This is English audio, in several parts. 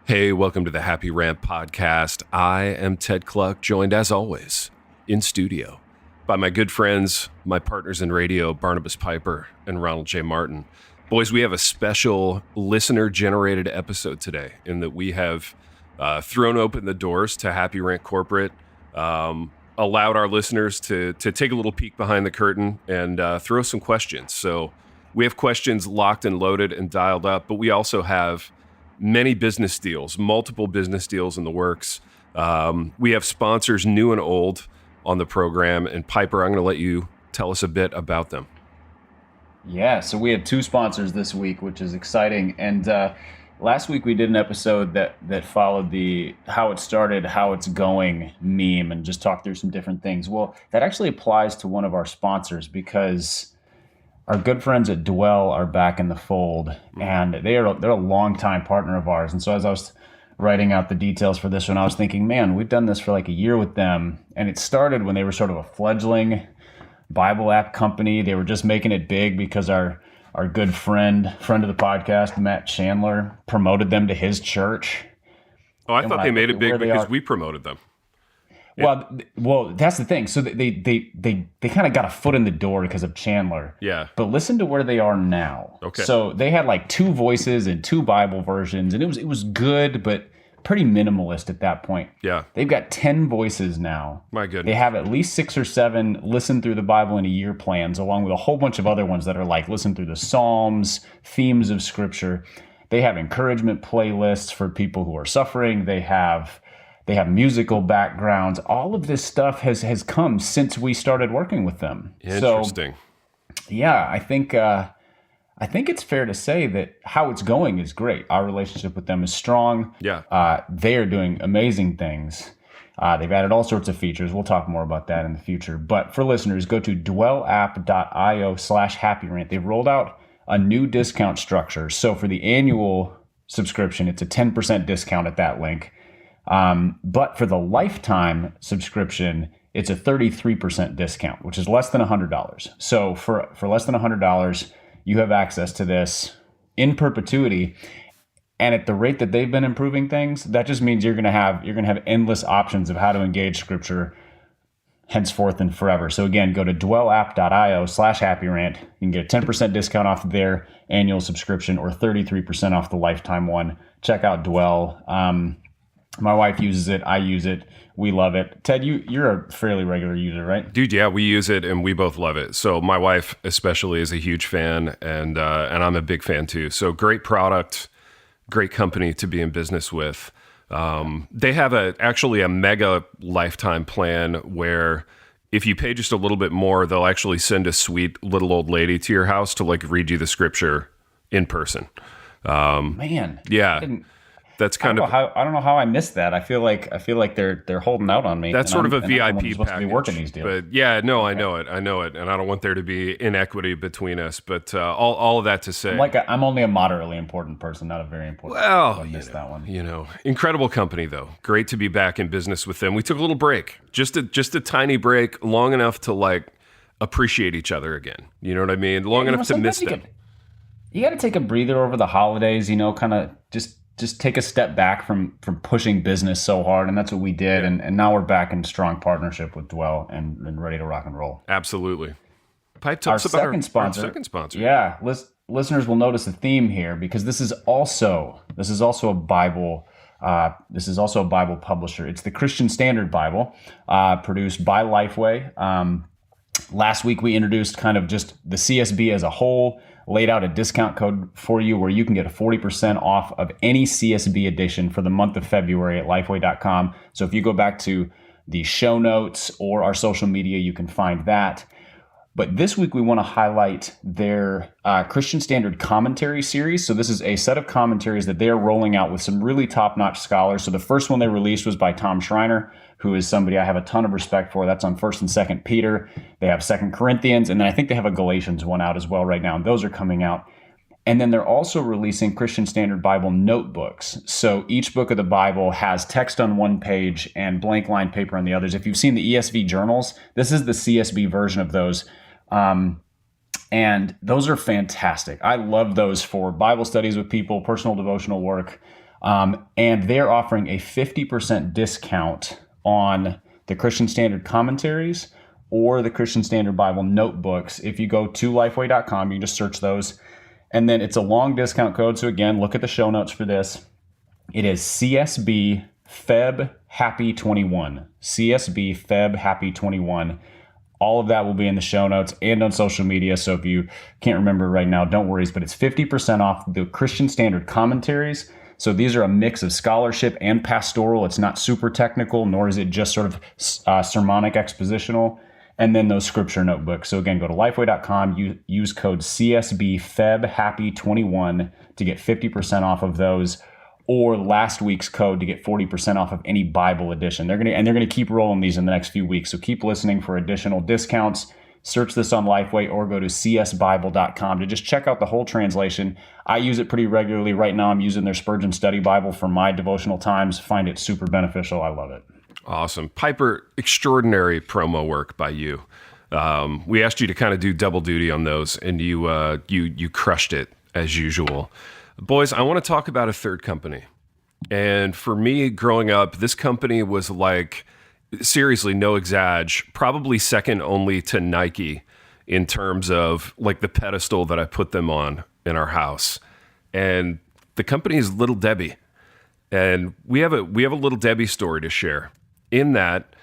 Hey, welcome to the Happy Rant podcast. I am Ted Cluck, joined as always in studio by my good friends, my partners in radio, Barnabas Piper and Ronald J. Martin. Boys, we have a special listener-generated episode today in that we have thrown open the doors to Happy Rant Corporate, allowed our listeners to take a little peek behind the curtain and throw some questions. So we have questions locked and loaded and dialed up, but we also have many business deals, multiple business deals in the works. We have sponsors new and old on the program. And Piper, I'm going to let you tell us a bit about them. Yeah, so we have two sponsors this week, which is exciting. And last week we did an episode that followed the how it started, how it's going meme and just talked through some different things. Well, that actually applies to one of our sponsors because our good friends at Dwell are back in the fold, and they're a longtime partner of ours. And so as I was writing out the details for this one, I was thinking, man, we've done this for like a year with them. And it started when they were sort of a fledgling Bible app company. They were just making it big because our good friend of the podcast, Matt Chandler, promoted them to his church. Oh, I thought they made it big because we promoted them. Well, that's the thing. So they kind of got a foot in the door because of Chandler. Yeah. But listen to where they are now. Okay. So they had like 2 voices and 2 Bible versions, and it was good, but pretty minimalist at that point. Yeah. They've got 10 voices now. My goodness. They have at least 6 or 7 listen through the Bible in a year plans, along with a whole bunch of other ones that are like listen through the Psalms, themes of Scripture. They have encouragement playlists for people who are suffering. They have musical backgrounds. All of this stuff has come since we started working with them. Interesting. So, yeah, I think it's fair to say that how it's going is great. Our relationship with them is strong. Yeah. They are doing amazing things. They've added all sorts of features. We'll talk more about that in the future. But for listeners, go to dwellapp.io/happyrant. They've rolled out a new discount structure. So for the annual subscription, it's a 10% discount at that link. But for the lifetime subscription, it's a 33% discount, which is less than $100. So for less than $100, you have access to this in perpetuity. And at the rate that they've been improving things, that just means you're going to have endless options of how to engage Scripture henceforth and forever. So again, go to dwellapp.io/happyrant. You can get a 10% discount off their annual subscription or 33% off the lifetime one. Check out Dwell. My wife uses it. I use it. We love it. Ted, you're a fairly regular user, right? Dude, yeah, we use it and we both love it. So my wife especially is a huge fan, and I'm a big fan too. So great product, great company to be in business with. They have actually a mega lifetime plan where if you pay just a little bit more, they'll actually send a sweet little old lady to your house to like read you the Scripture in person. Man, yeah. That's kind of. I don't know how I missed that. I feel like they're holding out on me. That's sort of a VIP package. To be working these deals. But yeah, no, okay. I know it, and I don't want there to be inequity between us. But all of that to say, I'm only a moderately important person, not a very important. Well, I missed that one. Incredible company though. Great to be back in business with them. We took a little break, just a tiny break, long enough to like appreciate each other again. You know what I mean? Long enough to miss them. You got to take a breather over the holidays. Kind of just take a step back from pushing business so hard. And that's what we did. Yeah. And now we're back in strong partnership with Dwell and ready to rock and roll. Absolutely. Our second sponsor. Yeah. Listeners will notice a theme here because this is also a Bible. This is also a Bible publisher. It's the Christian Standard Bible, produced by Lifeway. Last week we introduced kind of just the CSB as a whole, laid out a discount code for you where you can get a 40% off of any CSB edition for the month of February at lifeway.com. So if you go back to the show notes or our social media, you can find that. But this week we want to highlight their Christian Standard Commentary series. So this is a set of commentaries that they're rolling out with some really top-notch scholars. So the first one they released was by Tom Schreiner, who is somebody I have a ton of respect for. That's on 1st and 2nd Peter. They have 2nd Corinthians, and then I think they have a Galatians one out as well right now, and those are coming out. And then they're also releasing Christian Standard Bible notebooks. So each book of the Bible has text on one page and blank line paper on the others. If you've seen the ESV journals, this is the CSB version of those. And those are fantastic. I love those for Bible studies with people, personal devotional work. And they're offering a 50% discount on the Christian Standard commentaries or the Christian Standard Bible notebooks. If you go to lifeway.com, you just search those. And then it's a long discount code. So again, look at the show notes for this. It is CSB Feb Happy 21. CSB Feb Happy 21. All of that will be in the show notes and on social media. So if you can't remember right now, don't worry. But it's 50% off the Christian Standard commentaries. So these are a mix of scholarship and pastoral. It's not super technical, nor is it just sort of sermonic expositional. And then those scripture notebooks. So again, go to lifeway.com, use code CSB Feb Happy 21 to get 50% off of those, or last week's code to get 40% off of any Bible edition. They're gonna keep rolling these in the next few weeks. So keep listening for additional discounts. Search this on Lifeway or go to csbible.com to just check out the whole translation. I use it pretty regularly. Right now I'm using their Spurgeon Study Bible for my devotional times. Find it super beneficial. I love it. Awesome. Piper, extraordinary promo work by you. We asked you to kind of do double duty on those, and you crushed it as usual. Boys, I want to talk about a third company. And for me, growing up, this company was like, seriously, no exag, probably second only to Nike in terms of like the pedestal that I put them on in our house. And the company is Little Debby. And we have a Little Debby story to share. In that,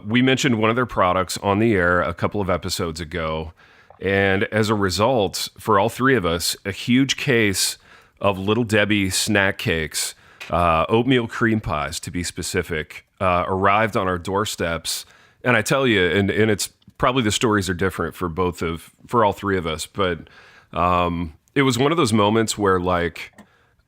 we mentioned one of their products on the air a couple of episodes ago. And as a result, for all three of us, a huge case of Little Debby snack cakes, oatmeal cream pies to be specific, arrived on our doorsteps. And I tell you, and it's probably the stories are different for all three of us, but it was one of those moments where like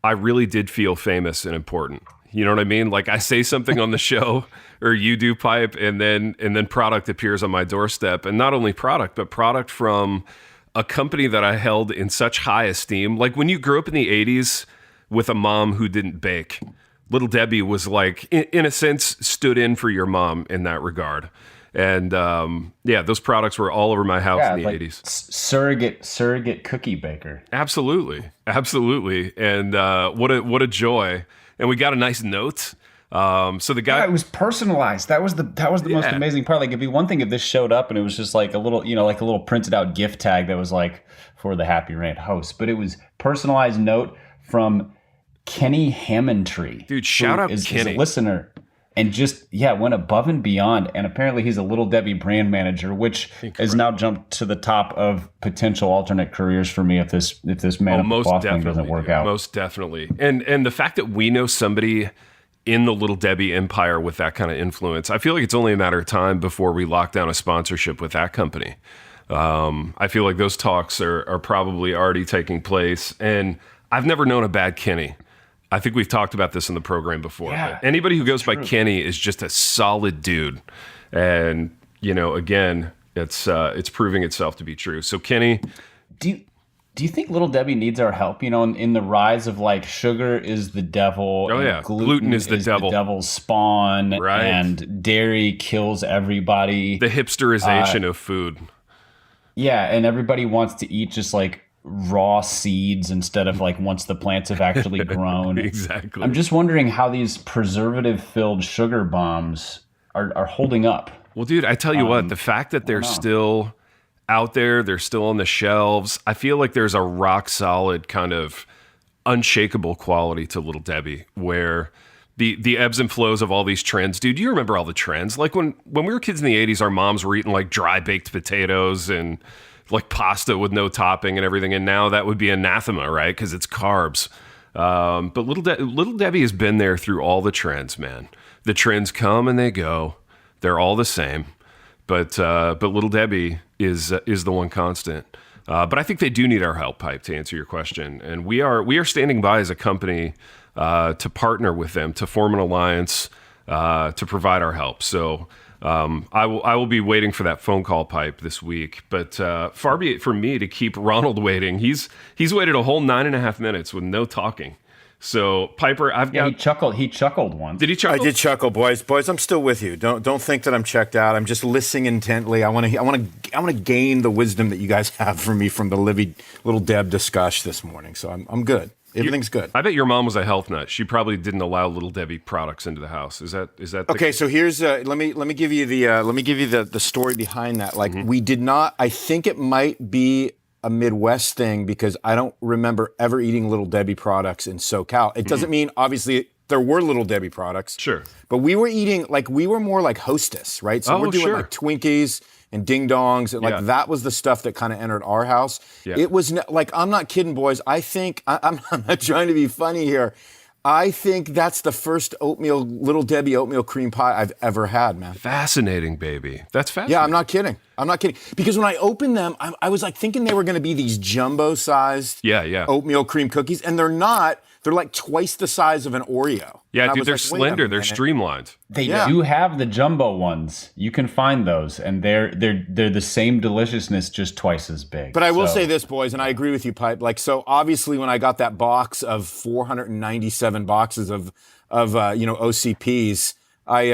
I really did feel famous and important. You know what I mean? Like I say something on the show or you do, Pipe, and then product appears on my doorstep. And not only product, but product from a company that I held in such high esteem. Like when you grew up in the 80s with a mom who didn't bake, Little Debby was like, in a sense, stood in for your mom in that regard. And those products were all over my house in the 80s. Surrogate cookie baker. Absolutely. And what a joy. And we got a nice note. So the guy, it was personalized. That was the most amazing part. Like it'd be one thing if this showed up and it was just like a little printed out gift tag that was like for the Happy Rant host, but it was personalized note from Kenny Hammondtree. Dude, shout out Kenny. Is a listener. And just, went above and beyond. And apparently he's a Little Debby brand manager, which has now jumped to the top of potential alternate careers for me if this man of cloth thing doesn't work out. Most definitely. And the fact that we know somebody in the Little Debby empire with that kind of influence, I feel like it's only a matter of time before we lock down a sponsorship with that company. I feel like those talks are probably already taking place. And I've never known a bad Kenny. I think we've talked about this in the program before. Yeah, but anybody who goes by Kenny is just a solid dude. And, again, it's proving itself to be true. So, Kenny. Do you think Little Debby needs our help? In the rise of like sugar is the devil. Oh, yeah. Gluten is the devil. The devil's spawn. Right. And dairy kills everybody. The hipsterization of food. Yeah. And everybody wants to eat just like raw seeds instead of like once the plants have actually grown. Exactly. I'm just wondering how these preservative-filled sugar bombs are holding up. Well, dude, I tell you what, the fact that they're still out there, they're still on the shelves, I feel like there's a rock solid kind of unshakable quality to Little Debby where the ebbs and flows of all these trends. Dude, do you remember all the trends? Like when we were kids in the 80s, our moms were eating like dry baked potatoes and like pasta with no topping and everything. And now that would be anathema, right? Because it's carbs. But Little Debby has been there through all the trends, man. The trends come and they go. They're all the same. But Little Debby is the one constant. But I think they do need our help, Pipe, to answer your question. And we are standing by as a company to partner with them, to form an alliance, to provide our help. So I will be waiting for that phone call, Pipe, this week. But far be it from me to keep Ronald waiting. He's waited a whole 9.5 minutes with no talking. So Piper, he chuckled once. Did he chuckle? I did chuckle, boys. I'm still with you. Don't think that I'm checked out. I'm just listening intently. I want to gain the wisdom that you guys have for me from the Little Deb discussion this morning. So I'm good. Everything's good. I bet your mom was a health nut. She probably didn't allow Little Debbie products into the house. Is that okay? So here's let me give you the story behind that. Like we did not. I think it might be a Midwest thing because I don't remember ever eating Little Debbie products in SoCal. It doesn't mean obviously there were Little Debbie products. Sure. But we were eating we were more like Hostess, right? So we're doing like Twinkies and Ding Dongs, and that was the stuff that kind of entered our house. Yeah. It was I'm not kidding, boys. I think I'm not trying to be funny here. I think that's the first Little Debbie oatmeal cream pie I've ever had, man. Fascinating, baby. That's fascinating. Yeah, I'm not kidding. Because when I opened them, I was like thinking they were going to be these jumbo-sized oatmeal cream cookies, and they're not. They're like twice the size of an Oreo. Yeah, dude, they're slender. They're streamlined. They do have the jumbo ones. You can find those, and they're the same deliciousness, just twice as big. But I will say this, boys, and I agree with you, Pipe. So obviously, when I got that box of 497 boxes of OCPs, I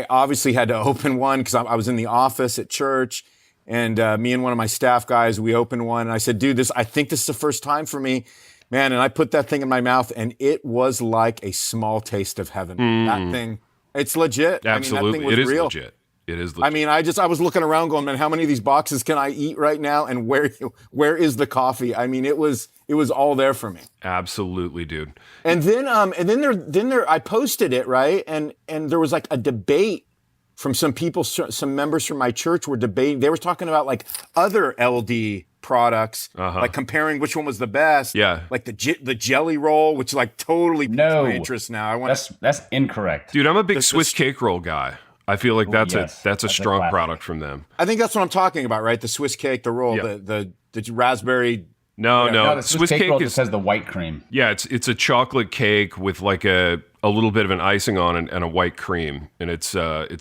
obviously had to open one because I was in the office at church, and me and one of my staff guys, we opened one, and I said, dude, I think this is the first time for me. Man, and I put that thing in my mouth, and it was like a small taste of heaven. That thing, it's legit. Absolutely, that thing was real. Legit. It is legit. I mean, I was looking around going, man, how many of these boxes can I eat right now? And where is the coffee? I mean, it was all there for me. Absolutely, dude. And then I posted it, right? And there was like a debate from some people, some members from my church were debating. They were talking about like other LD products, like comparing which one was the best. Yeah. Like the jelly roll, which like totally piqued my interest now. That's incorrect. Dude, I'm a big Swiss cake roll guy. I feel like that's a strong product from them. I think that's what I'm talking about, right? The Swiss cake, the roll, the raspberry. No, the Swiss cake roll just has the white cream. Yeah, it's a chocolate cake with like a little bit of an icing on it and a white cream, and it's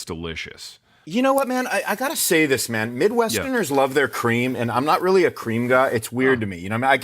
delicious. You know what, man? I gotta say this, man. Midwesterners love their cream, and I'm not really a cream guy. It's weird to me. You know, I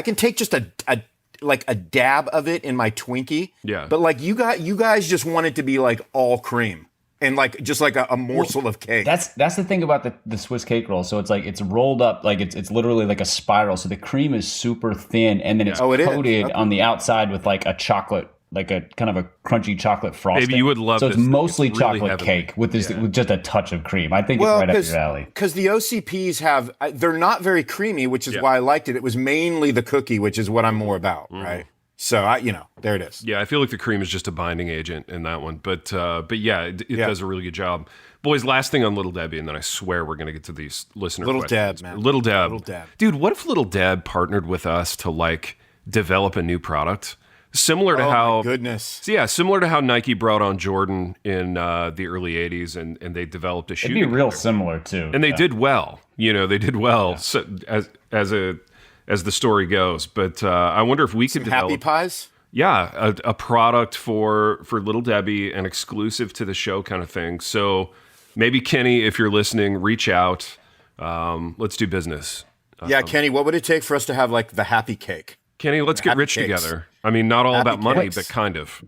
can take just a dab of it in my Twinkie. Yeah. But like you guys just want it to be like all cream and like just like a morsel of cake. That's the thing about the Swiss cake roll. So it's like it's rolled up like it's literally like a spiral. So the cream is super thin, and then it's coated on the outside with like a chocolate. Like a kind of a crunchy chocolate frosting. Maybe you would love so this. So it's mostly really chocolate heavily. Cake with just a touch of cream. I think it's right up your alley. Because the OCPs they're not very creamy, which is why I liked it. It was mainly the cookie, which is what I'm more about, right? So there it is. Yeah, I feel like the cream is just a binding agent in that one, but yeah, it does a really good job. Boys, last thing on Little Debbie, and then I swear we're going to get to these listener questions. Little Deb, man. Little Deb. Dude, what if Little Deb partnered with us to like develop a new product? Similar to how, my goodness. So yeah, similar to how Nike brought on Jordan in the early '80s, and they developed a shoe. It'd be real similar too, and they did well. They did well so, as the story goes. But I wonder if we could develop Happy Pies. Yeah, a product for Little Debbie, an exclusive to the show kind of thing. So maybe Kenny, if you're listening, reach out. Let's do business. Yeah, Kenny, what would it take for us to have like the Happy Cake? Kenny, let's get rich together. I mean, not all about money, but kind of,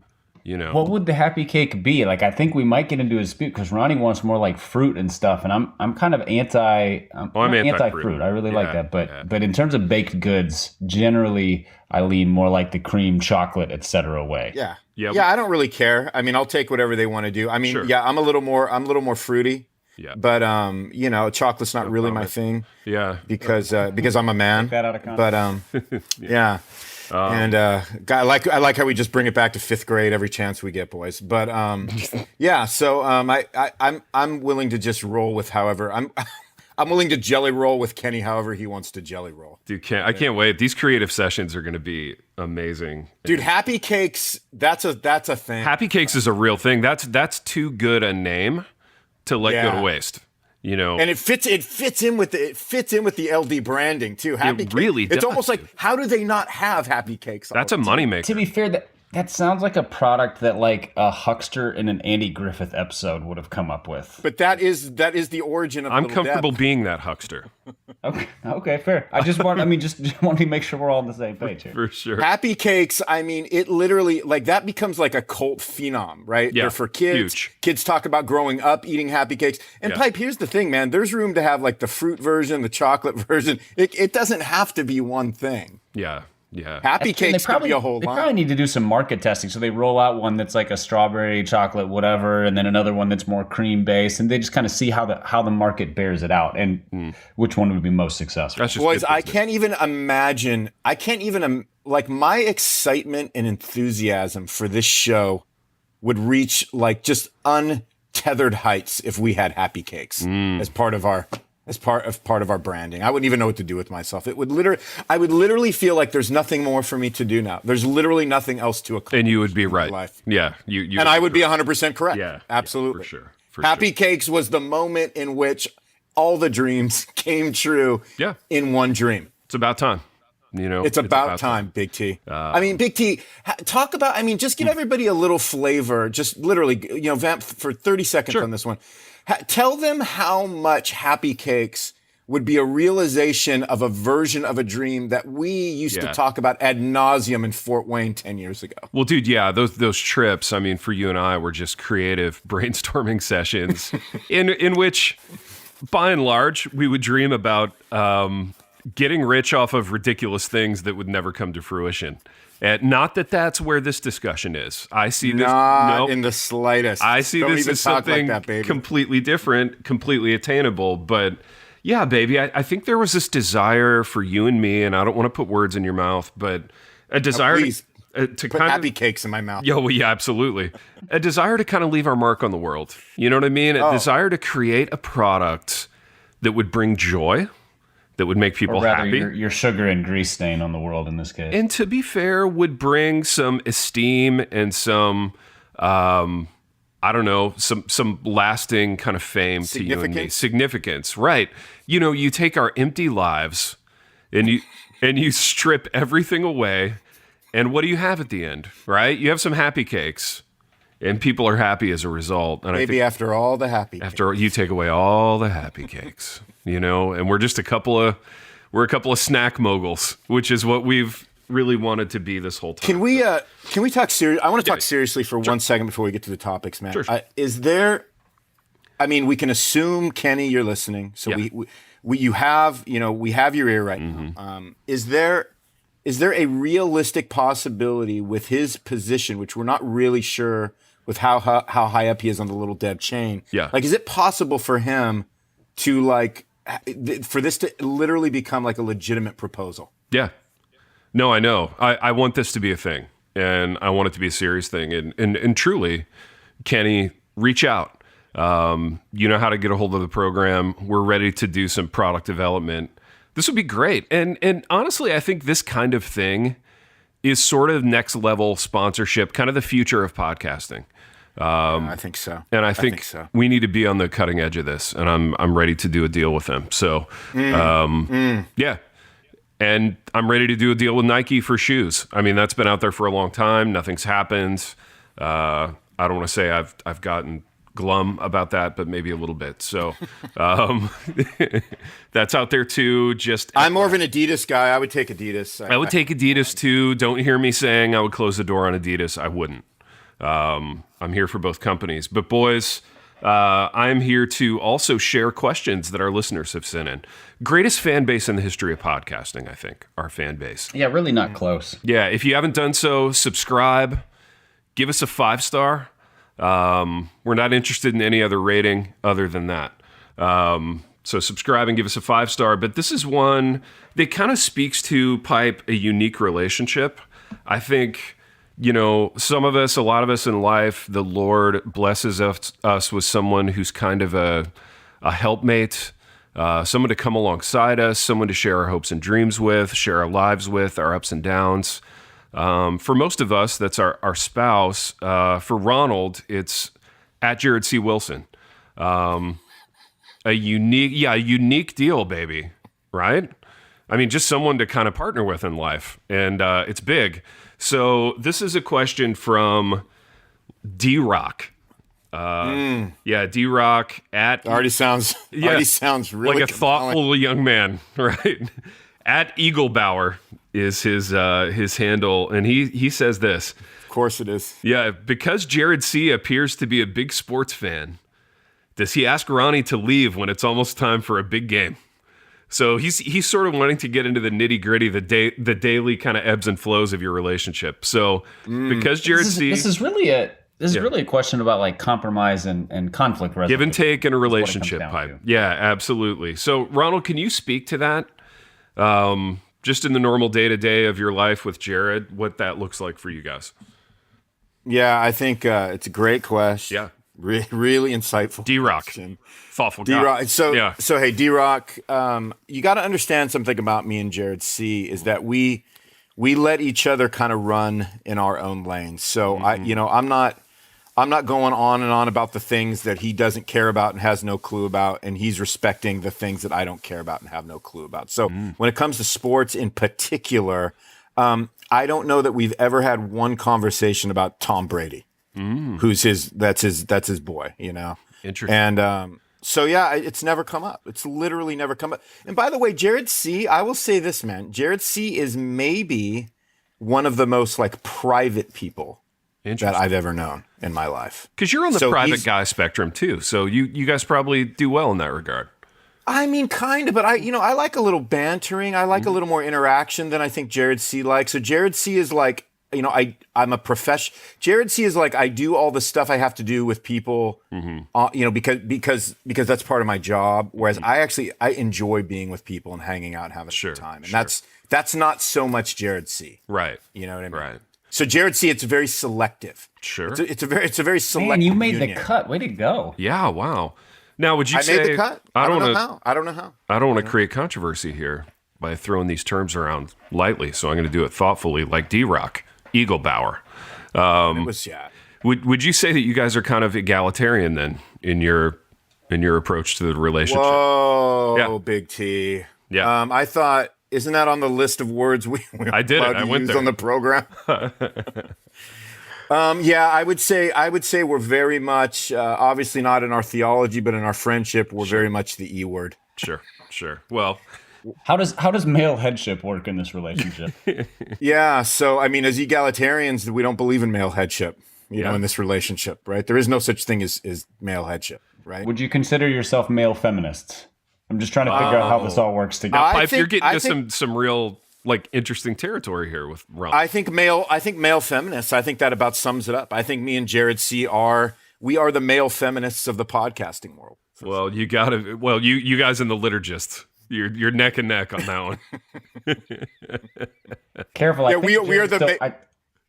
What would the Happy Cake be? Like, I think we might get into a dispute because Ronnie wants more like fruit and stuff, and I'm kind of anti-fruit. I really like that, but in terms of baked goods, generally I lean more like the cream, chocolate, etc. way. Yeah. I don't really care. I mean, I'll take whatever they want to do. I mean, I'm a little more fruity. Yeah, but chocolate's not really my thing. Yeah, because I'm a man. Take that out of context. But yeah. And I like how we just bring it back to fifth grade every chance we get, boys. But yeah. So I'm willing to just roll with however I'm willing to jelly roll with Kenny however he wants to jelly roll. Dude, I can't wait. These creative sessions are going to be amazing. Dude, Happy Cakes, that's a thing. Happy Cakes is a real thing. That's too good a name to let go to waste. And it fits in with the LD branding too. Happy Cake. Really does. It's almost like, how do they not have Happy Cakes? That's a moneymaker. To be fair, that sounds like a product that like a huckster in an Andy Griffith episode would have come up with. But that is the origin of I'm Little comfortable Deb. being that huckster. Okay, fair. I just want to make sure we're all on the same page here. For sure. Happy Cakes, I mean, it literally, like, that becomes like a cult phenom, right? Yeah, they're for kids. huge. Kids talk about growing up eating Happy Cakes. And Pipe, here's the thing, man. There's room to have like the fruit version, the chocolate version. It doesn't have to be one thing. Yeah. Yeah. Happy cakes could be a whole line. They probably need to do some market testing. So they roll out one that's like a strawberry chocolate whatever, and then another one that's more cream based, and they just kind of see how the market bears it out and which one would be most successful. Boys, I can't even imagine. Like my excitement and enthusiasm for this show would reach like just untethered heights if we had Happy Cakes as part of our branding. I wouldn't even know what to do with myself. I would literally feel like there's nothing more for me to do now. There's literally nothing else to accomplish. And you would be right. Life. Yeah. And I would be 100% correct. Yeah. Absolutely. For sure. Happy Cakes was the moment in which all the dreams came true in one dream. It's about time. It's about time, Big T. Big T, just give everybody a little flavor, just literally, vamp for 30 seconds on this one. Tell them how much Happy Cakes would be a realization of a version of a dream that we used to talk about ad nauseum in Fort Wayne 10 years ago. Well, dude, those trips, for you and I were just creative brainstorming sessions in which, by and large, we would dream about getting rich off of ridiculous things that would never come to fruition. Not that that's where this discussion is. I see this not in the slightest. I see this as something completely different, completely attainable. But yeah, baby, I think there was this desire for you and me, and I don't want to put words in your mouth, but a desire to put Happy Cakes in my mouth. Yeah, absolutely. A desire to kind of leave our mark on the world. You know what I mean? A desire to create a product that would bring joy, that would make people happy. Your sugar and grease stain on the world in this case. And to be fair, would bring some esteem and some, some lasting kind of fame to you and me. Significance, right. You take our empty lives and you strip everything away, and what do you have at the end, right? You have some Happy Cakes, and people are happy as a result. And maybe after all the Happy Cakes. After you take away all the Happy Cakes. And we're just a couple of snack moguls, which is what we've really wanted to be this whole time. Can we talk serious? I want to talk seriously for 1 second before we get to the topics, man. Sure. We can assume, Kenny, you're listening. So we have your ear right now. Is there a realistic possibility with his position, which we're not really sure with how high up he is on the Little Deb chain? Yeah. Like, is it possible for him to for this to literally become like a legitimate proposal? Yeah. No, I know. I want this to be a thing, and I want it to be a serious thing. And truly, Kenny, reach out. You know how to get a hold of the program. We're ready to do some product development. This would be great. And honestly, I think this kind of thing is sort of next level sponsorship, kind of the future of podcasting. I think so. And I think we need to be on the cutting edge of this, and I'm ready to do a deal with them. So, yeah. And I'm ready to do a deal with Nike for shoes. That's been out there for a long time. Nothing's happened. I don't want to say I've gotten glum about that, but maybe a little bit. So, that's out there too. I'm more of an Adidas guy. I would take Adidas. I would take Adidas too. Don't hear me saying I would close the door on Adidas. I wouldn't. I'm here for both companies. But boys, I'm here to also share questions that our listeners have sent in. Greatest fan base in the history of podcasting, I think, our fan base. Yeah, really not close. Yeah, if you haven't done so, subscribe. Give us a 5-star. We're not interested in any other rating other than that. So subscribe and give us a 5-star. But this is one that kind of speaks to, Pipe, a unique relationship. I think... some of us, a lot of us in life, the Lord blesses us with someone who's kind of a helpmate, someone to come alongside us, someone to share our hopes and dreams with, share our lives with, our ups and downs. For most of us, that's our spouse. For Ronald, it's at Jared C. Wilson. A unique deal, baby, right? Just someone to kind of partner with in life, and it's big. So this is a question from D-Rock. Yeah, D-Rock at... Already sounds really like a thoughtful young man, right? At Eaglebauer is his handle, and he says this. Of course it is. Yeah, because Jared C. appears to be a big sports fan, does he ask Ronnie to leave when it's almost time for a big game? So he's sort of wanting to get into the nitty gritty, the daily kind of ebbs and flows of your relationship. So because Jared this is really a question about like compromise and conflict resolution. Give and take in a relationship, Pipe. Yeah, absolutely. So Ronald, can you speak to that? Just in the normal day-to-day of your life with Jared, what that looks like for you guys. Yeah, I think it's a great question. Yeah. Really insightful. D-Rock. Question. Thoughtful D-Rock. guy. So hey, D-Rock, you got to understand something about me and Jared C. is that we let each other kind of run in our own lanes. So I'm not going on and on about the things that he doesn't care about and has no clue about, and he's respecting the things that I don't care about and have no clue about. So when it comes to sports in particular, I don't know that we've ever had one conversation about Tom Brady, that's his boy, you know. Interesting. And so yeah, it's never come up. It's literally never come up. And by the way, Jared C., I will say this, man. Jared C. is maybe one of the most like private people that I've ever known in my life. Because you're on the private guy spectrum too, so you guys probably do well in that regard. I mean, kind of, but I like a little bantering. I like a little more interaction than I think Jared C. likes. So Jared C. is like, I'm a professional. Jared C. is like, I do all the stuff I have to do with people, because that's part of my job. Whereas I enjoy being with people and hanging out and having a good time. And that's not so much Jared C. Right. You know what I mean? Right. So Jared C., it's very selective. Sure. It's a very selective. Man, you made union. the cut. Way to go. Yeah. Wow. Now, would you say I made the cut? I don't know how. I don't want to create controversy here by throwing these terms around lightly, so I'm going to do it thoughtfully, like D-Rock, Eaglebauer. Would you say that you guys are kind of egalitarian then in your approach to the relationship? Whoa, Big T. Yeah. I thought, isn't that on the list of words we I did it. I went use there on the program? Yeah, I would say we're very much, obviously not in our theology, but in our friendship, we're very much the E word. Sure. Well, how does male headship work in this relationship? Yeah, so I mean, as egalitarians, we don't believe in male headship, in this relationship, right? There is no such thing as male headship, right? Would you consider yourself male feminists? I'm just trying to figure out how this all works together. You're getting to some real like interesting territory here with Ron. I think male feminists. I think that about sums it up. I think me and Jared C. we are the male feminists of the podcasting world. Well, you guys in the liturgists, you're neck and neck on that one. Careful. Yeah, we are the.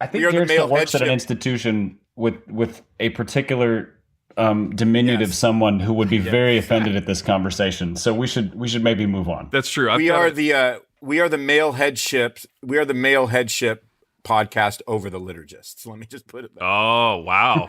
I think Jared still works at an institution with a particular diminutive someone who would be very offended at this conversation. So we should maybe move on. That's true. We are the male headship. We are the male headship podcast over the liturgists. Let me just put it that way. Oh, wow.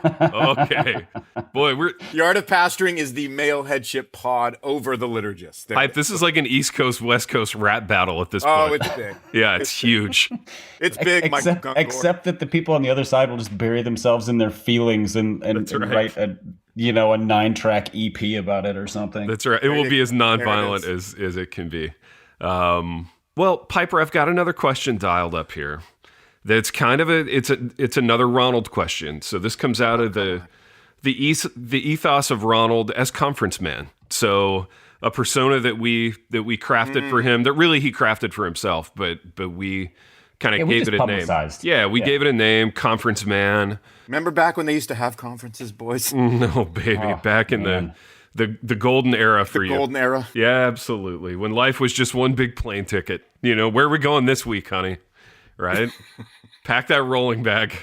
Okay. Boy, The Art of Pastoring is the male headship pod over the liturgists. Pipe, this is like an East Coast, West Coast rap battle at this point. Oh, it's big. Yeah, it's huge. It's big, except that the people on the other side will just bury themselves in their feelings and write a 9-track EP about it or something. That's right. It will be as nonviolent as it can be. Well, Piper, I've got another question dialed up here. That's kind of it's another Ronald question. So this comes out of the ethos of Ronald as conference man. So a persona that we crafted for him, that really he crafted for himself, but we kind of gave it a name. Yeah, we gave it a name, conference man. Remember back when they used to have conferences, boys? No, baby, back in the golden era for you. The golden era. Yeah, absolutely. When life was just one big plane ticket. Where are we going this week, honey? Right? Pack that rolling bag.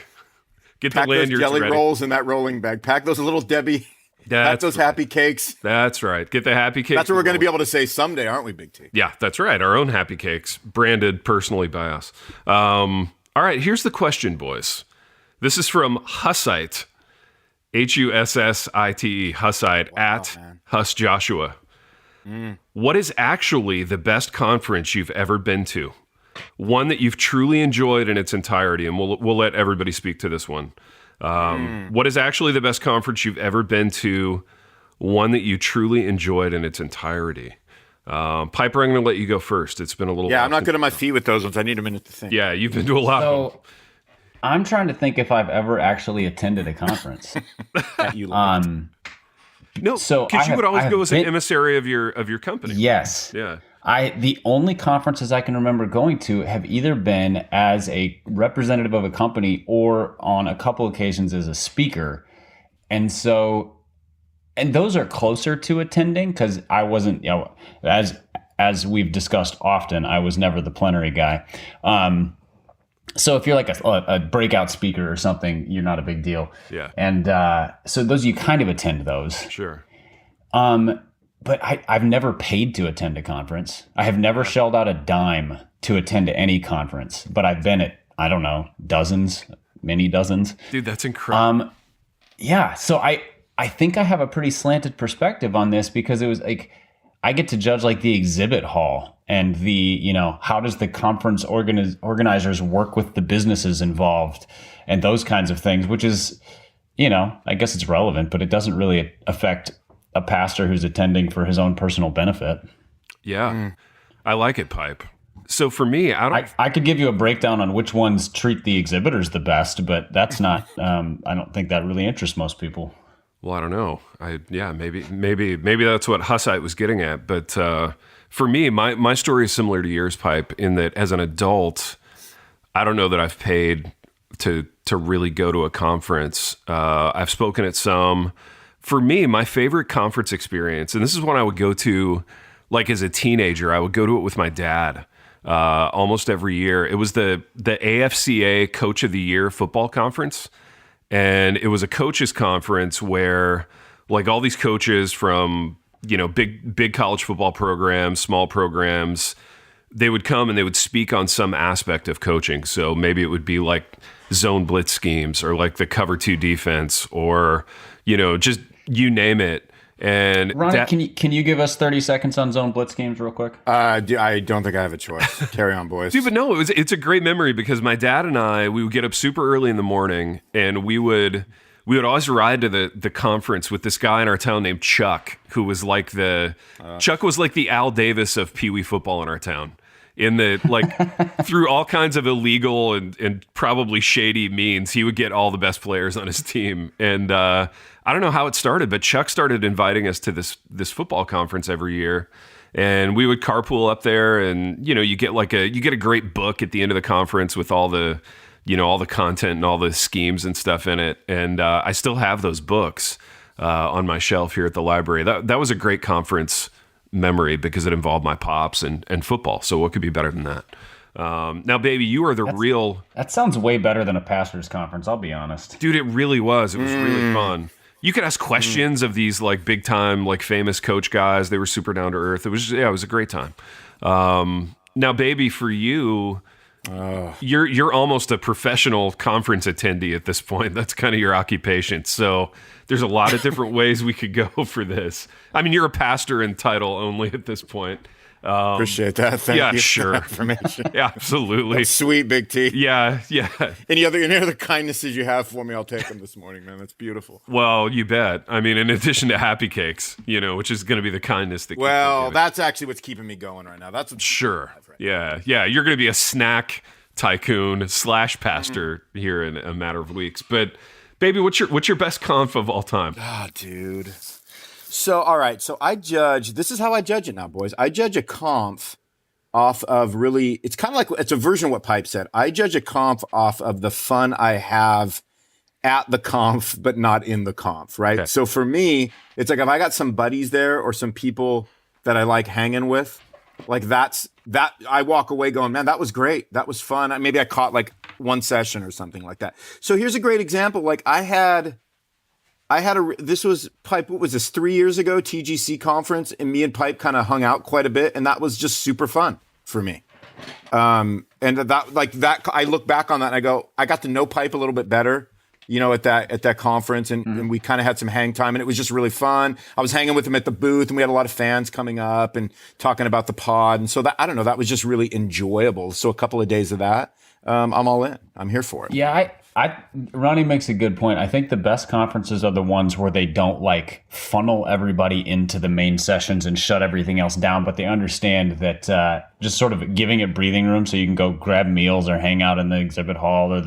Pack those jelly rolls in that rolling bag. Pack those little Debby. Pack those happy cakes. That's right. Get the happy cakes. That's what we're going to be able to say someday, aren't we, Big T? Yeah, that's right. Our own happy cakes, branded personally by us. All right, here's the question, boys. This is from Hussite, Hussite, Hussite at Huss Joshua. What is actually the best conference you've ever been to? One that you've truly enjoyed in its entirety, and we'll let everybody speak to this one. What is actually the best conference you've ever been to? One that you truly enjoyed in its entirety. Piper, I'm going to let you go first. It's been a little. Yeah, I'm not good on my feet with those ones. I need a minute to think. Yeah, you've been to a lot of them. I'm trying to think if I've ever actually attended a conference. That you liked. No, because you would always go as an emissary of your company. Yes. Yeah. The only conferences I can remember going to have either been as a representative of a company or on a couple occasions as a speaker. And so, and those are closer to attending because I wasn't, as we've discussed often, I was never the plenary guy. So if you're like a breakout speaker or something, you're not a big deal. Yeah. And so those, you kind of attend those. Sure. But I've never paid to attend a conference. I have never shelled out a dime to attend any conference, but I've been at, I don't know, dozens, many dozens. Dude, that's incredible. Yeah. So I think I have a pretty slanted perspective on this because it was like, I get to judge like the exhibit hall and the, how does the conference organizers work with the businesses involved and those kinds of things, which is, I guess it's relevant, but it doesn't really affect a pastor who's attending for his own personal benefit. Yeah. I like it, Pipe. So for me, I could give you a breakdown on which ones treat the exhibitors the best, but that's not, I don't think that really interests most people. Well, I don't know. Maybe that's what Hussite was getting at. But for me, my story is similar to yours, Pipe, in that as an adult, I don't know that I've paid to really go to a conference. I've spoken at some. For me, my favorite conference experience, and this is one I would go to like as a teenager, I would go to it with my dad almost every year. It was the AFCA Coach of the Year football conference. And it was a coaches conference where like all these coaches from, big college football programs, small programs, they would come and they would speak on some aspect of coaching. So maybe it would be like zone blitz schemes or like the cover 2 defense or, just you name it. And Ronnie, can you give us 30 seconds on zone blitz schemes real quick? I don't think I have a choice. Carry on, boys. Dude, but no, it's a great memory because my dad and I, we would get up super early in the morning and we would always ride to the conference with this guy in our town named Chuck, who was like Chuck was like the Al Davis of Pee Wee football in our town. In the through all kinds of illegal and probably shady means, he would get all the best players on his team. And I don't know how it started, but Chuck started inviting us to this football conference every year, and we would carpool up there. And you get a great book at the end of the conference with all the all the content and all the schemes and stuff in it. And I still have those books on my shelf here at the library. That was a great conference memory because it involved my pops and football. So what could be better than that? Now, baby, you are real. That sounds way better than a pastor's conference. I'll be honest, dude. It really was. It was really fun. You could ask questions of these like big time, like famous coach guys. They were super down to earth. It was a great time. Now, baby, for you, you're almost a professional conference attendee at this point. That's kind of your occupation. So there's a lot of different ways we could go for this. I mean, you're a pastor in title only at this point. Appreciate that. Thank you. Yeah, sure. Information. Yeah, absolutely. That's sweet, Big T. Yeah. Any other kindnesses you have for me, I'll take them this morning, man. That's beautiful. Well, you bet. I mean, in addition to happy cakes, which is going to be the kindness that. Well, that's actually what's keeping me going right now. That's what's sure. Yeah. You're going to be a snack tycoon / pastor here in a matter of weeks. But, baby, what's your best conf of all time? Oh, dude. So, all right. So this is how I judge it now, boys. I judge a conf off of really, it's kind of like, it's a version of what Pipe said. I judge a conf off of the fun I have at the conf, but not in the conf, right? Okay. So for me, it's like if I got some buddies there or some people that I like hanging with, like that I walk away going, man, that was great. That was fun. Maybe I caught like one session or something like that. So here's a great example. Like this was Pipe, what was this, 3 years ago, TGC conference, and me and Pipe kind of hung out quite a bit, and that was just super fun for me. And that I look back on that and I go, I got to know Pipe a little bit better, at that conference, and we kind of had some hang time, and it was just really fun. I was hanging with him at the booth, and we had a lot of fans coming up and talking about the pod, and so that, I don't know, that was just really enjoyable. So a couple of days of that, I'm all in. I'm here for it. Yeah, Ronnie makes a good point. I think the best conferences are the ones where they don't like funnel everybody into the main sessions and shut everything else down, but they understand that just sort of giving it breathing room so you can go grab meals or hang out in the exhibit hall or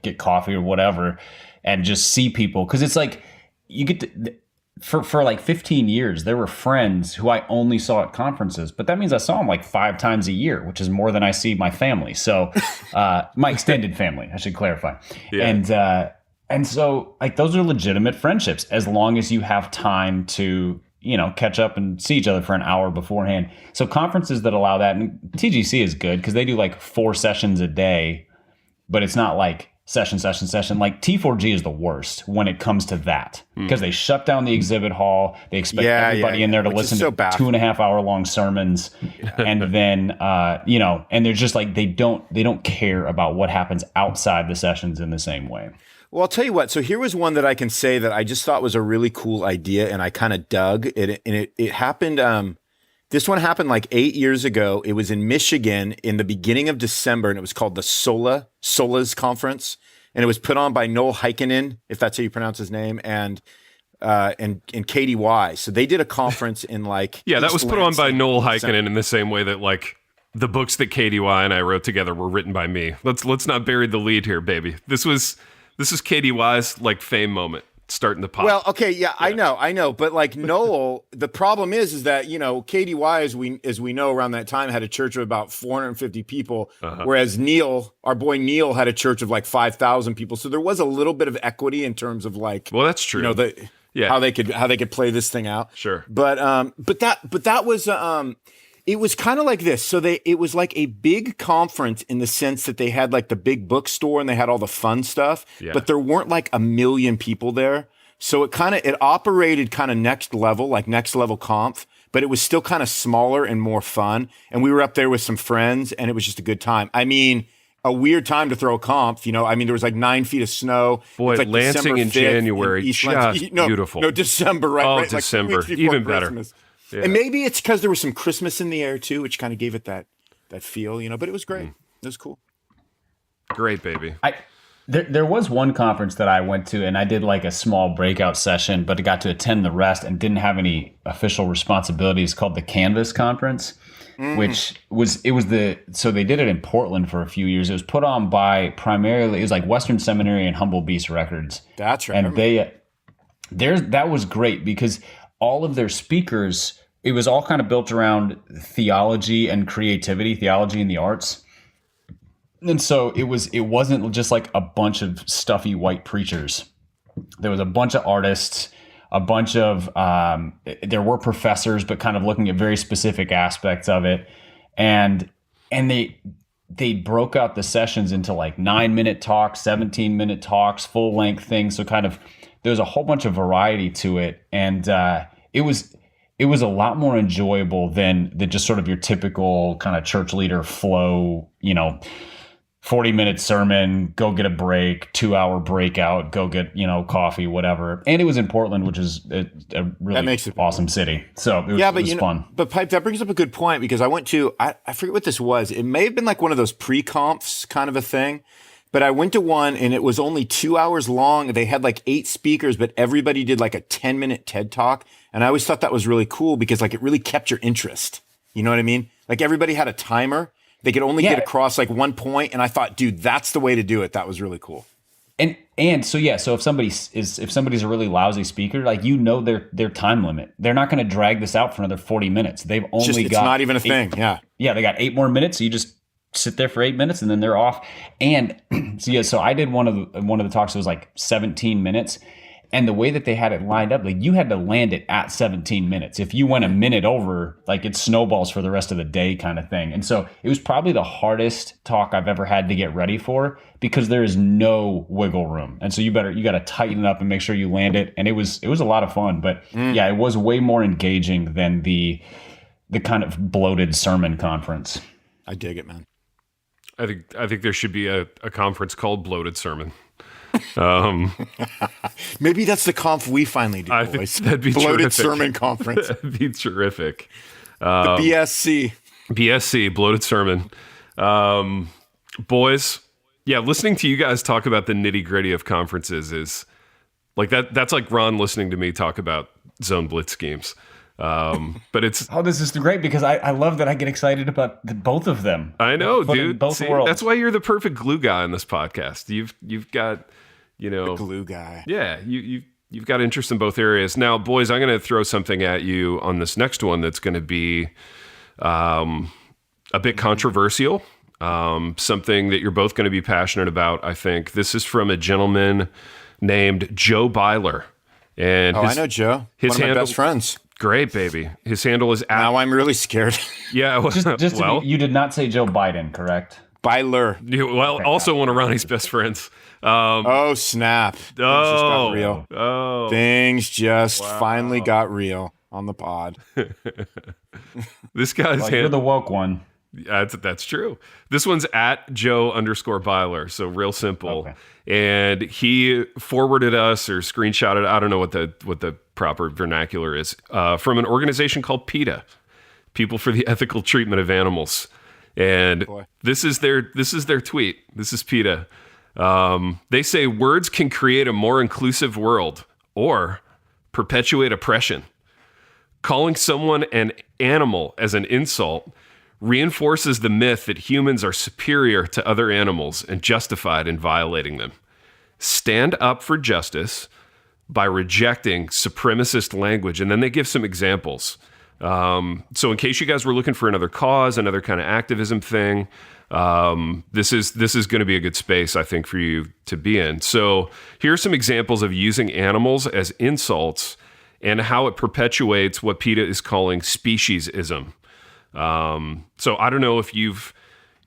get coffee or whatever and just see people. Because it's like you get to, for like 15 years, there were friends who I only saw at conferences, but that means I saw them like 5 times a year, which is more than I see my family. So, my extended family, I should clarify. Yeah. And so like those are legitimate friendships as long as you have time to, catch up and see each other for an hour beforehand. So conferences that allow that, and TGC is good because they do like 4 sessions a day, but it's not like session. Like T4G is the worst when it comes to that because they shut down the exhibit hall. They expect everybody in there to listen to 2.5 hour long sermons. And then, and they're just like, they don't care about what happens outside the sessions in the same way. Well, I'll tell you what. So here was one that I can say that I just thought was a really cool idea and I kind of dug it. And it happened, this one happened like 8 years ago. It was in Michigan in the beginning of December, and it was called the Solas Conference, and it was put on by Noel Heikkinen, if that's how you pronounce his name, and Katie Wise. So they did a conference in like that was put on by Noel Heikkinen in the same way that like the books that Katie Y and I wrote together were written by me. Let's not bury the lead here, baby. This is Katie Y's like fame moment. Starting to pop. Well, okay, yeah, I know, but like Noel, the problem is that Katie Y, as we know, around that time had a church of about 450 people, whereas our boy Neil, had a church of like 5,000 people. So there was a little bit of equity in terms of like, well, that's true. How they could play this thing out. Sure, but that was it was kind of like this. So it was like a big conference in the sense that they had like the big bookstore and they had all the fun stuff, but there weren't like 1 million people there. So it operated kind of next level conf, but it was still kind of smaller and more fun. And we were up there with some friends and it was just a good time. I mean, a weird time to throw a conf, there was like 9 feet of snow. Boy, like Lansing in January, beautiful. No, December, right? Oh, right? December, like even Christmas. Better. Yeah. And maybe it's because there was some Christmas in the air too, which kind of gave it that feel, but it was great. It was cool. Great, baby. There was one conference that I went to and I did like a small breakout session, but I got to attend the rest and didn't have any official responsibilities, called the Canvas Conference, so they did it in Portland for a few years. It was put on by primarily, it was like Western Seminary and Humble Beast Records. That's right. And that was great because all of their speakers, it was all kind of built around theology and creativity, theology and the arts. And so it wasn't just like a bunch of stuffy white preachers. There was a bunch of artists, a bunch of, there were professors, but kind of looking at very specific aspects of it. And they broke out the sessions into like 9-minute talks, 17-minute talks, full length things. So kind of, there's a whole bunch of variety to it. And it was a lot more enjoyable than just sort of your typical kind of church leader flow, 40-minute sermon, go get a break, 2-hour breakout, go get, coffee, whatever. And it was in Portland, which is a really awesome city. So it was fun. But Pipe, that brings up a good point because I went to, I forget what this was. It may have been like one of those pre-confs kind of a thing. But I went to one and it was only 2 hours long. They had like 8 speakers, but everybody did like a 10-minute TED talk. And I always thought that was really cool because like it really kept your interest. You know what I mean? Like everybody had a timer. They could only get across like one point. And I thought, dude, that's the way to do it. That was really cool. And so if somebody's a really lousy speaker, like their time limit. They're not going to drag this out for another 40 minutes. They've only got, it's not even a thing. Yeah. Yeah, they got 8 more minutes. So you just sit there for 8 minutes and then they're off. And so I did one of the talks that was like 17 minutes. And the way that they had it lined up, like you had to land it at 17 minutes. If you went a minute over, like it snowballs for the rest of the day kind of thing. And so it was probably the hardest talk I've ever had to get ready for because there is no wiggle room. And so you got to tighten it up and make sure you land it. And it was a lot of fun, but it was way more engaging than the kind of bloated sermon conference. I dig it, man. I think there should be a conference called Bloated Sermon. Maybe that's the conf we finally do. I think that'd be Bloated terrific. Sermon Conference. That'd be terrific. The BSC, Bloated Sermon. Boys, listening to you guys talk about the nitty gritty of conferences is like that. That's like Ron listening to me talk about zone blitz schemes. But it's this is great because I love that I get excited about both of them. I know, dude. Both worlds. That's why you're the perfect glue guy on this podcast. You've got, the glue guy. Yeah, you You've got interest in both areas. Now, boys, I'm going to throw something at you on this next one that's going to be a bit controversial. Something that you're both going to be passionate about, I think. This is from a gentleman named Joe Byler. And I know Joe. One of my best friends. Great, baby. His handle is at... Now I'm really scared. Yeah. Well, you did not say Joe Biden, correct? Byler. Also one of Ronnie's best friends. Oh, snap. Things just got real. Things just finally got real on the pod. This guy's you're the woke one. That's true. This one's at Joe_Byler, so real simple. Okay. And he forwarded us or screenshotted, I don't know what the proper vernacular is, from an organization called PETA, People for the Ethical Treatment of Animals. And this is their tweet. This is PETA. They say words can create a more inclusive world or perpetuate oppression. Calling someone an animal as an insult reinforces the myth that humans are superior to other animals and justified in violating them. Stand up for justice by rejecting supremacist language. And then they give some examples. So in case you guys were looking for another cause, another kind of activism thing, this is going to be a good space, I think, for you to be in. So here are some examples of using animals as insults and how it perpetuates what PETA is calling speciesism. So I don't know if you've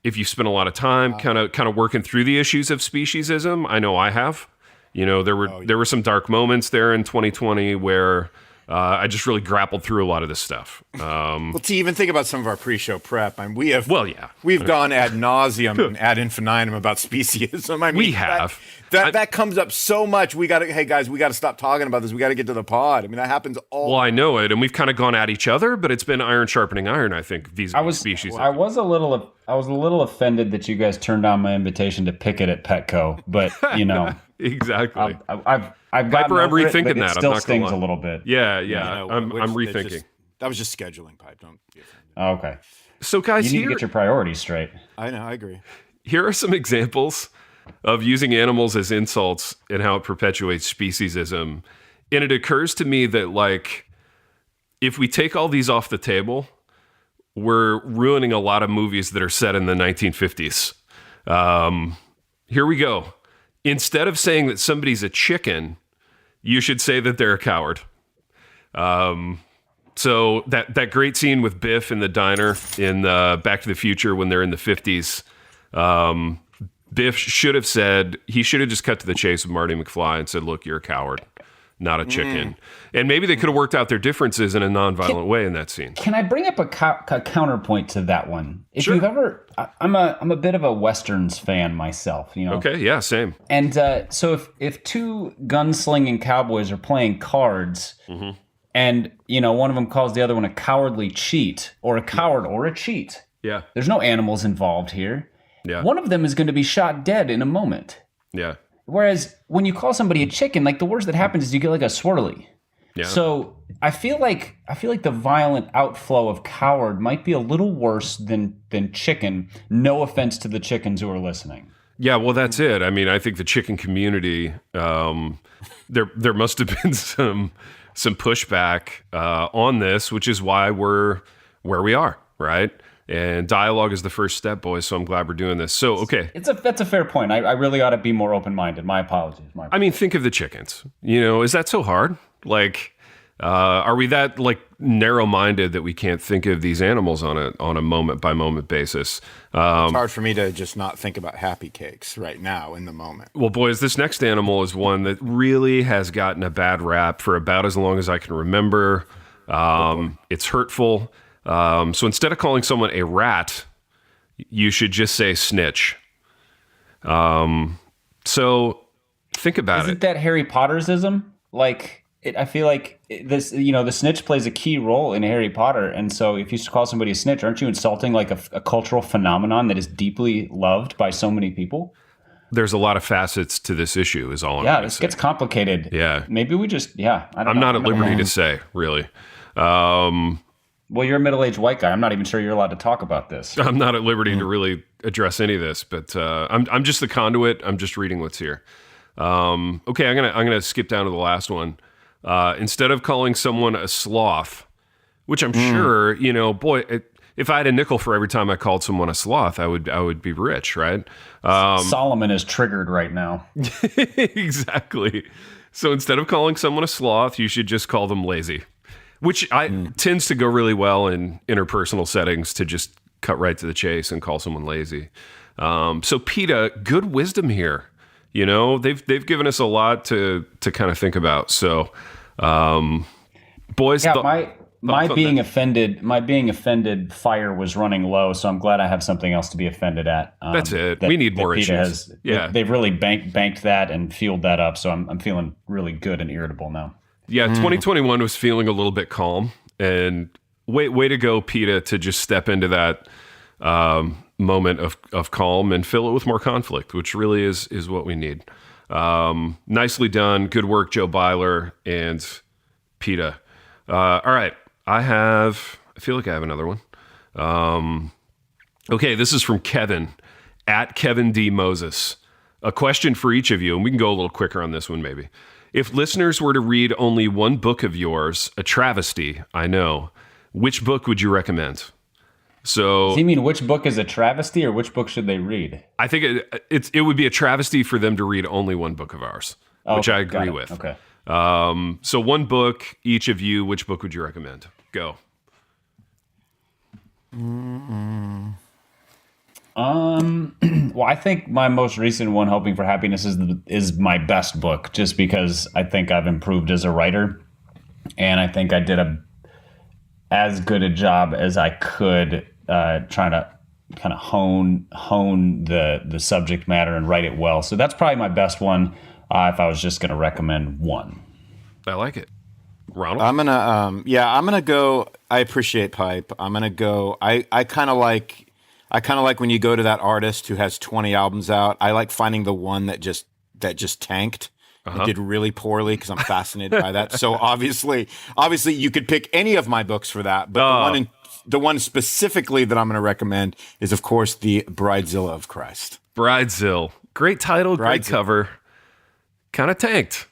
spent a lot of time kind of working through the issues of speciesism. I know I have. There were some dark moments there in 2020 where I just really grappled through a lot of this stuff. To even think about some of our pre-show prep, we've gone ad nauseum and ad infinitum about speciesism. We have. That comes up so much. Hey guys, we got to stop talking about this. We got to get to the pod. That happens all. Well, I know it, and we've kind of gone at each other, but it's been iron sharpening iron. I think species. I was a little offended that you guys turned down my invitation to picket at Petco, but exactly. I've gotten Piper, I'm rethinking it that. Still I'm not stings a little bit. Yeah. I'm rethinking. That was just scheduling, Pipe. Don't be offended. Oh, okay. So, guys, you need to get your priorities straight. I know. I agree. Here are some examples of using animals as insults and how it perpetuates speciesism. And it occurs to me that, if we take all these off the table, we're ruining a lot of movies that are set in the 1950s. Here we go. Instead of saying that somebody's a chicken, you should say that they're a coward. So that great scene with Biff in the diner in Back to the Future when they're in the 50s, Biff should have just cut to the chase with Marty McFly and said, look, you're a coward, not a chicken. And maybe they could have worked out their differences in a nonviolent way in that scene. Can I bring up a counterpoint to that one? If sure. you've ever, I'm a bit of a Westerns fan myself, Okay, yeah, same. And so if two gunslinging cowboys are playing cards, and one of them calls the other one a cowardly cheat, or a coward, or a cheat. Yeah. There's no animals involved here. Yeah. One of them is going to be shot dead in a moment. Yeah. Whereas when you call somebody a chicken, the worst that happens is you get a swirly. Yeah. So I feel like the violent outflow of coward might be a little worse than chicken. No offense to the chickens who are listening. Yeah, well, that's it. I think the chicken community, there must have been some pushback on this, which is why we're where we are, right? And dialogue is the first step, boys. So I'm glad we're doing this. So, okay. That's a fair point. I really ought to be more open-minded. My apologies. Think of the chickens. Is that so hard? Are we that narrow-minded that we can't think of these animals on a moment-by-moment basis? It's hard for me to just not think about happy cakes right now in the moment. Well, boys, this next animal is one that really has gotten a bad rap for about as long as I can remember. It's hurtful. So instead of calling someone a rat, you should just say snitch. So think about Isn't that Harry Pottersism? I feel like this, the snitch plays a key role in Harry Potter. And so if you call somebody a snitch, aren't you insulting a cultural phenomenon that is deeply loved by so many people? There's a lot of facets to this issue is all I'm Yeah, this gets complicated. Yeah. Maybe we just, I'm not at liberty to say, really. Well, you're a middle-aged white guy. I'm not even sure you're allowed to talk about this. I'm not at liberty to really address any of this, but I'm just the conduit. I'm just reading what's here. Okay, I'm gonna skip down to the last one. Instead of calling someone a sloth, which I'm sure, if I had a nickel for every time I called someone a sloth, I would be rich, right? Solomon is triggered right now. Exactly. So instead of calling someone a sloth, you should just call them lazy, which tends to go really well in interpersonal settings, to just cut right to the chase and call someone lazy. So PETA, good wisdom here. They've given us a lot to kind of think about. So, boys, my being offended fire was running low, so I'm glad I have something else to be offended at. That's it. We need more issues. They've really banked that and fueled that up, so I'm feeling really good and irritable now. Yeah, 2021 was feeling a little bit calm, and way to go, PETA, to just step into that moment of calm and fill it with more conflict, which really is what we need. Nicely done. Good work, Joe Byler and PETA. All right. I feel like I have another one. Okay, this is from Kevin, at Kevin D. Moses. A question for each of you, and we can go a little quicker on this one maybe. If listeners were to read only one book of yours, a travesty, I know, which book would you recommend? So, does he mean which book is a travesty, or which book should they read? I think it would be a travesty for them to read only one book of ours, which I agree with. Okay. So one book, each of you, which book would you recommend? Go. Well, I think my most recent one, Hoping for Happiness, is my best book, just because I think I've improved as a writer, and I think I did as good a job as I could trying to kind of hone the subject matter and write it well. So that's probably my best one if I was just going to recommend one. I like it. Ronald? I'm gonna go. I appreciate Pipe. I'm gonna go. I kind of like when you go to that artist who has 20 albums out. I like finding the one that just tanked. It did really poorly, because I'm fascinated by that. So obviously you could pick any of my books for that, but the one specifically that I'm going to recommend is, of course, the Bridezilla of Christ. Bridezilla, great title, great cover. Kind of tanked,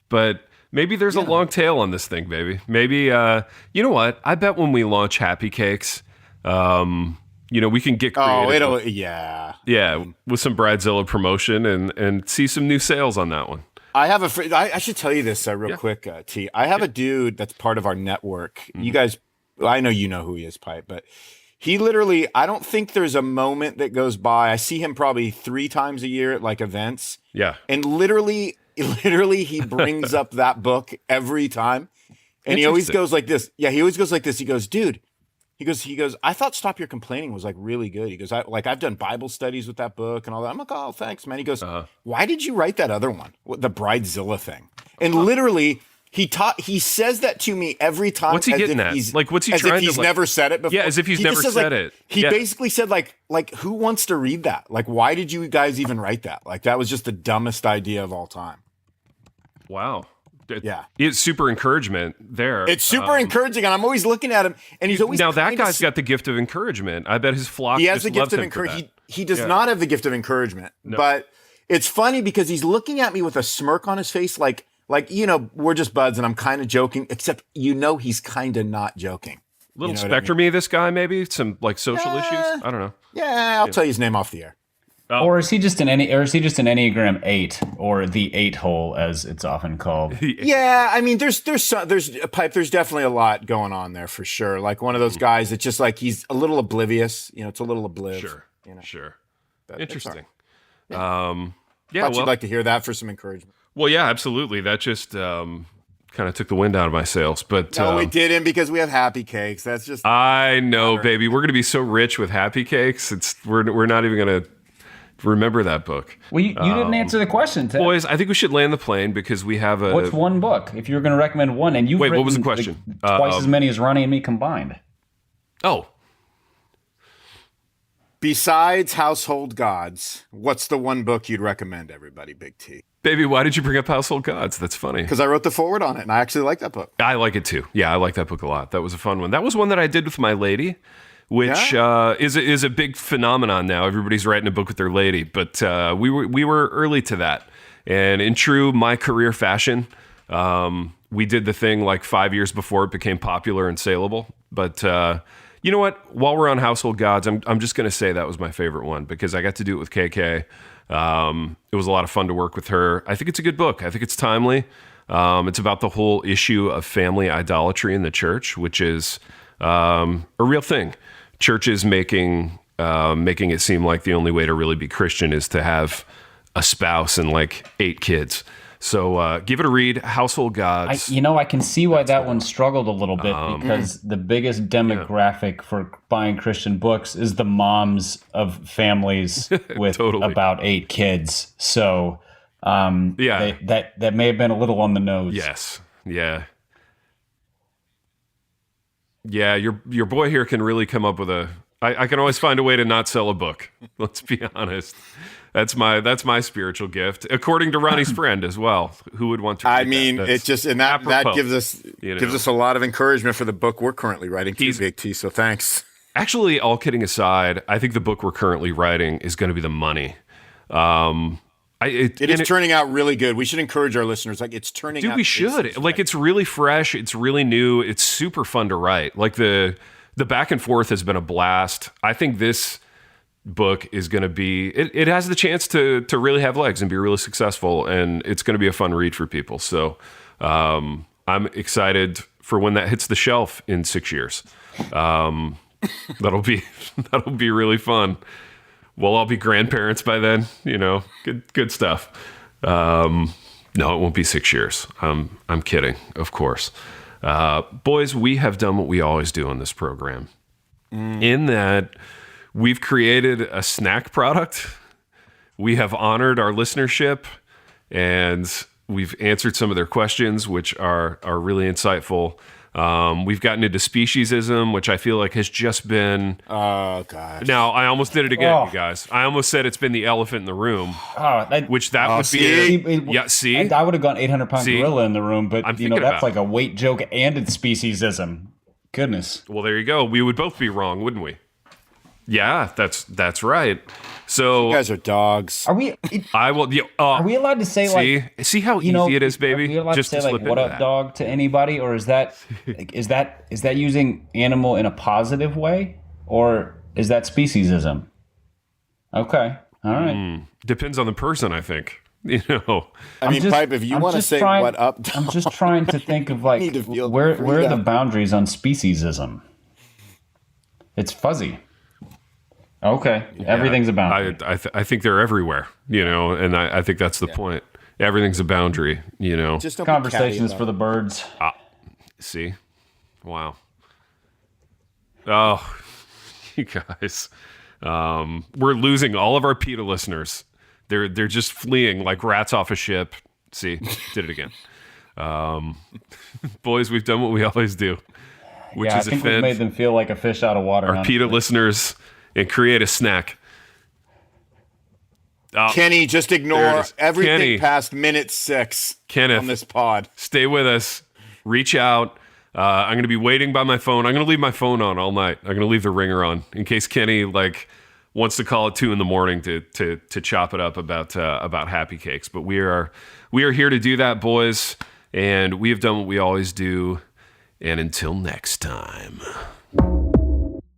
but maybe there's a long tail on this thing, baby. Maybe you know what? I bet when we launch Happy Cakes, we can get creative. With some Bridezilla promotion and see some new sales on that one. I should tell you this real quick, T. I have a dude that's part of our network. Mm-hmm. You guys, I know you know who he is, Pipe, but he literally, I don't think there's a moment that goes by. I see him probably 3 times a year at like events. Yeah. And literally he brings up that book every time. And he always goes like this. Yeah, he always goes like this. He goes, dude, he goes, I thought Stop Your Complaining was like really good. He goes, I've done Bible studies with that book and all that. I'm like, oh, thanks, man. He goes, why did you write that other one? The Bridezilla thing. And literally he says that to me every time. What's he getting at? Like, what's he as trying if he's to never said it before. Yeah, as if he's never said it. He basically said like, who wants to read that? Like, why did you guys even write that? Like, that was just the dumbest idea of all time. Wow. Yeah, it's super encouragement there. It's super encouraging, and I'm always looking at him, and he's always now that guy's got the gift of encouragement. I bet his flock. He has the gift of encouragement. He does not have the gift of encouragement, but it's funny because he's looking at me with a smirk on his face, like we're just buds, and I'm kind of joking, except he's kind of not joking. Little spectrum-y, this guy, maybe some like social issues. I don't know. Yeah, I'll tell you his name off the air. Oh. Or is he just an Enneagram 8, or the 8 hole as it's often called? Yeah, I mean, there's Pipe. There's definitely a lot going on there for sure. Like one of those guys that's just like he's a little oblivious. It's a little obliv. Sure. Sure. Interesting. Thought you'd like to hear that for some encouragement. Well, yeah, absolutely. That just kind of took the wind out of my sails. But no, we didn't, because we have Happy Cakes. That's just I know, baby. We're going to be so rich with Happy Cakes. We're not even going to remember that book. Well, you didn't answer the question, Ted. Boys, I think we should land the plane because we have a... What's one book? If you were going to recommend one, and you've Wait, what was the question? Twice as many as Ronnie and me combined. Oh. Besides Household Gods, what's the one book you'd recommend everybody, Big T? Baby, why did you bring up Household Gods? That's funny. Because I wrote the foreword on it, and I actually like that book. I like it too. Yeah, I like that book a lot. That was a fun one. That was one that I did with my lady, which is a big phenomenon now. Everybody's writing a book with their lady, but we were early to that, And in true my career fashion, we did the thing like 5 years before it became popular and saleable. But you know what? While we're on Household Gods, I'm just going to say that was my favorite one because I got to do it with KK. It was a lot of fun to work with her. I think it's a good book. I think it's timely. It's about the whole issue of family idolatry in the church, which is a real thing. Churches making it seem like the only way to really be Christian is to have a spouse and like 8 kids. So give it a read, Household Gods. I can see why that one struggled a little bit because the biggest demographic for buying Christian books is the moms of families with about 8 kids. So that may have been a little on the nose. Yes. Yeah. Yeah, your boy here can really come up with I can always find a way to not sell a book. Let's be honest. That's my spiritual gift, according to Ronnie's friend as well. Who would want to? I mean, it's just that gives us a lot of encouragement for the book we're currently writing too, Big T. So thanks. Actually, all kidding aside, I think the book we're currently writing is going to be the money. It is turning out really good. We should encourage our listeners. Like it's turning out. Dude, we should. Like it's really fresh. It's really new. It's super fun to write. Like the back and forth has been a blast. I think this book is going to be, it has the chance to really have legs and be really successful. And it's going to be a fun read for people. So I'm excited for when that hits the shelf in 6 years. That'll be really fun. We'll all be grandparents by then, good stuff. No, it won't be 6 years. I'm kidding, of course. Boys, we have done what we always do on this program. In that we've created a snack product. We have honored our listenership and we've answered some of their questions, which are really insightful. We've gotten into speciesism, which I feel like has just been... Oh, gosh. Now, I almost did it again, you guys. I almost said it's been the elephant in the room, would be... See? I would have gone 800-pound gorilla in the room, but, that's like a weight joke and it's speciesism. Goodness. Well, there you go. We would both be wrong, wouldn't we? Yeah, that's right. So you guys are dogs. Are we? I will. Are we allowed to say see how easy it is, baby? Are we allowed to say like "what up, dog" to anybody, or is that using animal in a positive way, or is that speciesism? Okay, all right. Depends on the person, I think. I mean, Pipe, if you want to say "what up," dog, I'm just trying to think of like where are the boundaries on speciesism? It's fuzzy. Okay, everything's a boundary. I think they're everywhere, and I think that's the point. Everything's a boundary, Just conversations for the birds. See? Wow. Oh, you guys. We're losing all of our PETA listeners. They're just fleeing like rats off a ship. See? Did it again. Boys, we've done what we always do, which is I think we've made them feel like a fish out of water. Our PETA listeners and create a snack. Kenny, just ignore everything past minute 6 Kenneth, on this pod. Stay with us. Reach out. I'm going to be waiting by my phone. I'm going to leave my phone on all night. I'm going to leave the ringer on in case Kenny wants to call at 2 a.m. to chop it up about happy cakes. But we are here to do that, boys, and we have done what we always do. And until next time.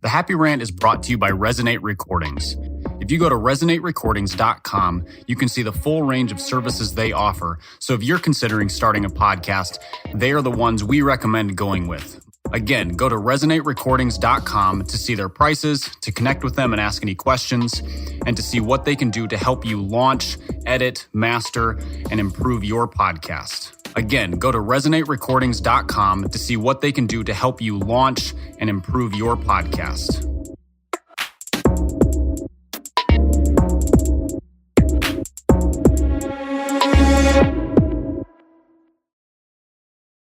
The Happy Rant is brought to you by Resonate Recordings. If you go to resonaterecordings.com, you can see the full range of services they offer. So if you're considering starting a podcast, they are the ones we recommend going with. Again, go to resonaterecordings.com to see their prices, to connect with them and ask any questions, and to see what they can do to help you launch, edit, master, and improve your podcast. Again, go to resonaterecordings.com to see what they can do to help you launch and improve your podcast.